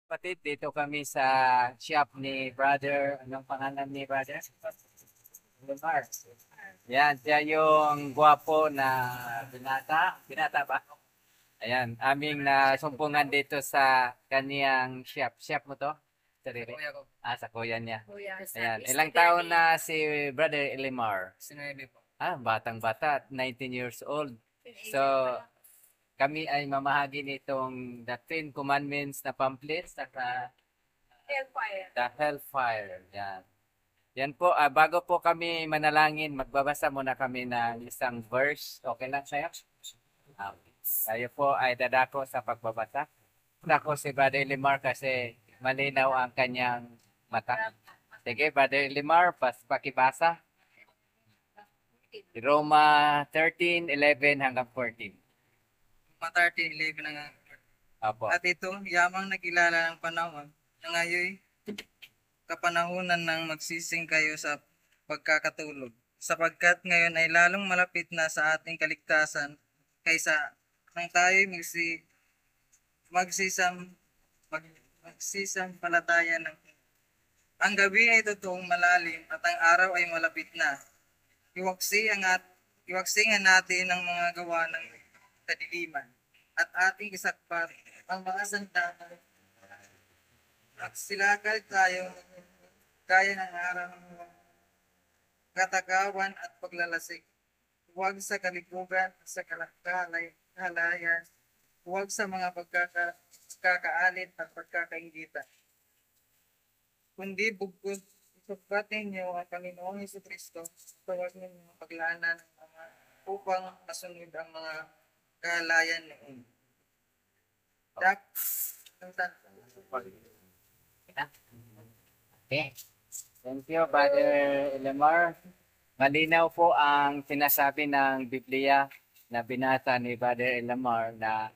Kapatid, dito kami sa shop ni brother. Anong pangalan ni brother? Lemar. Yan, siya yung gwapo na binata. Binata ba? Ayan, aming nasumpungan dito sa kaniyang shop. Shop mo to? Sarili? Kuya ko. Sa kuya niya. Kuya, sa Ayan, East ilang taon Academy. na si brother Elimar? Sinuebe po. Batang-bata, 19 years old. So, Teenager pa lang. kami ay mamahagi nitong The Ten Commandments na pamphlets at Hellfire. The Hellfire. Yan. Yan po, bago po kami manalangin, magbabasa muna kami ng isang verse. Okay lang sa'yo? Tayo po ay dadako sa pagbabasa. Dako si Brother Limar kasi malinaw ang kanyang mata. Sige, Brother Limar, pakibasa. Roma 13:11 hanggang 14. Matarte 11 na nga. Apo. At ito, yamang nakilala ng panahon na ngayon kapanahunan ng magsising kayo sa pagkakatulog. Sapagkat ngayon ay lalong malapit na sa ating kaligtasan kaysa nang tayo magsisam magsisam palataya ng ang gabi ay totoong malalim at ang araw ay malapit na. Iwaksi ang at iwaksingan natin ang mga gawa ng kadiliman at ating isakpat ang mga sandalan at silakal tayo kaya ng araw ng mga katagawan at paglalasing. Huwag sa kalibugan, sa halayan, huwag sa mga pagkakaalit at pagkakaingitan. Kundi bugod isagpat ninyo ang Panginoong Kristo sa huwag ninyong paglaanan ng mga upang masunod ang mga kahalayan noon. Dak, ang tanto. Okay. Thank you, Brother Elimar. Malinaw po ang sinasabi ng Biblia na binasa ni Brother Elimar na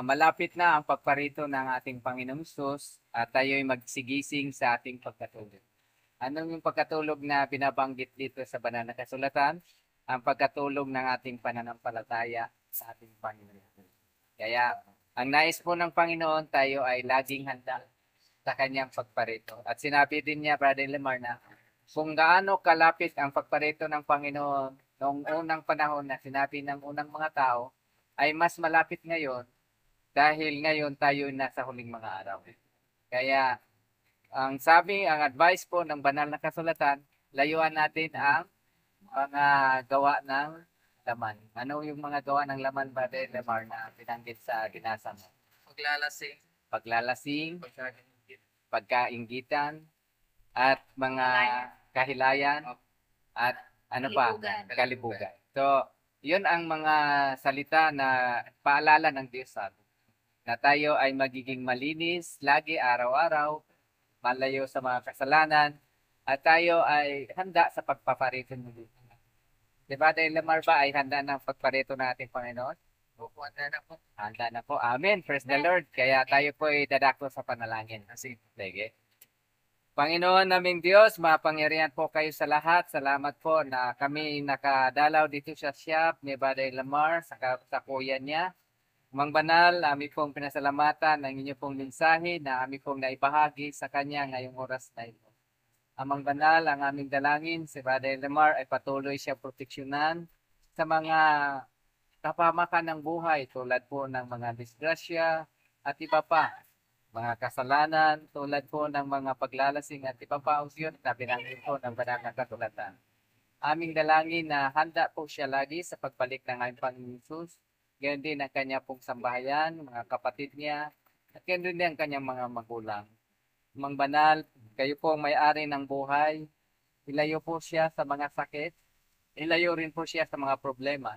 malapit na ang pagparito ng ating Panginoong Hesus at tayo'y magsigising sa ating pagkatulog. Anong yung pagkatulog na binabanggit dito sa banal na kasulatan? Ang pagkatulog ng ating pananampalataya sa ating Panginoon. Kaya, ang nais po ng Panginoon, tayo ay laging handa sa kanyang pagparito. At sinabi din niya, Brother Lemar, na kung gaano kalapit ang pagparito ng Panginoon noong unang panahon na sinabi ng unang mga tao, ay mas malapit ngayon dahil ngayon tayo nasa huling mga araw. Kaya, ang advice po ng banal na kasulatan, layuan natin ang mga gawa ng laman. Ano yung mga gawa ng laman, Brother Lemar, na binanggit sa binasa mo? Paglalasing. Paglalasing, pagkainggitan, at mga kahilayan, at ano pa? Kalibugan. So, yun ang mga salita na paalala ng Diyos sa atin. Na tayo ay magiging malinis lagi araw-araw, malayo sa mga kasalanan, at tayo ay handa sa pagpaparito ng Diyos. Diba, dahil Lamar ba ay handa ng pagparito ng ating Panginoon? Opo, handa na po. Handa na po. Amen. Praise the Lord. Kaya tayo po ay dadako sa panalangin. Sige. Panginoon naming Diyos, mapangyarihan po kayo sa lahat. Salamat po na kami nakadalaw dito sa shop ni Brother Lamar sa kuya niya. Mang Banal, amin pong pinasalamatan ng inyo pong mensahe na amin pong naibahagi sa kanya ngayong oras na ito. Amang Banal, ang aming dalangin, si Brother Lamar ay patuloy siya proteksyonan sa mga kapamakan ng buhay tulad po ng mga disgrasya at iba pa. Mga kasalanan tulad po ng mga paglalasing at iba pa yun na binanggit po ng banal na kasulatan. Aming dalangin na handa po siya lagi sa pagbalik ng aming Panginoon Jesus. Gayon din ang kanya pong sambahayan, mga kapatid niya, at gayon din ang kanyang mga magulang. Mang Banal, kayo po ang may-ari ng buhay. Ilayo po siya sa mga sakit. Ilayo rin po siya sa mga problema.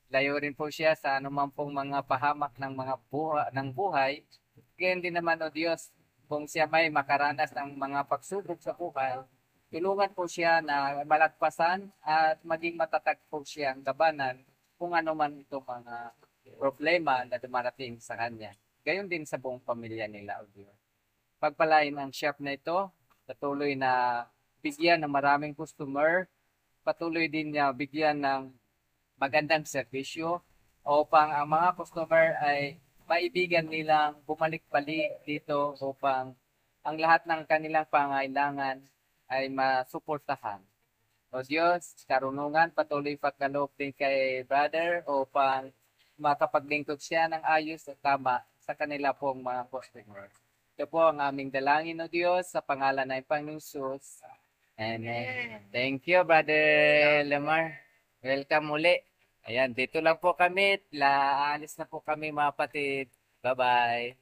Ilayo rin po siya sa anumang pong mga pahamak ng buhay. Gayon din naman, O Diyos, kung siya may makaranas ng mga pagsubok sa buhay, tulungan po siya na malagpasan at maging matatag po siyang labanan kung ano man itong mga problema na dumarating sa kanya. Gayon din sa buong pamilya nila, O Diyos. Pagpalain ang shop na ito, patuloy na bigyan ng maraming customer, patuloy din niya bigyan ng magandang serbisyo upang ang mga customer ay maibigan nilang bumalik-balik dito upang ang lahat ng kanilang pangailangan ay masuportahan. O Diyos, karunungan, patuloy pagkaloob din kay brother upang makapaglingkod siya ng ayos at tama sa kanila pong mga customers. Ito po ang aming dalangin, o Diyos, sa pangalan ng Panginoon Jesus. Amen. Thank you, Brother Lemar. Welcome muli. Ayan, dito lang po kami. Aalis na po kami, mga kapatid. Bye-bye.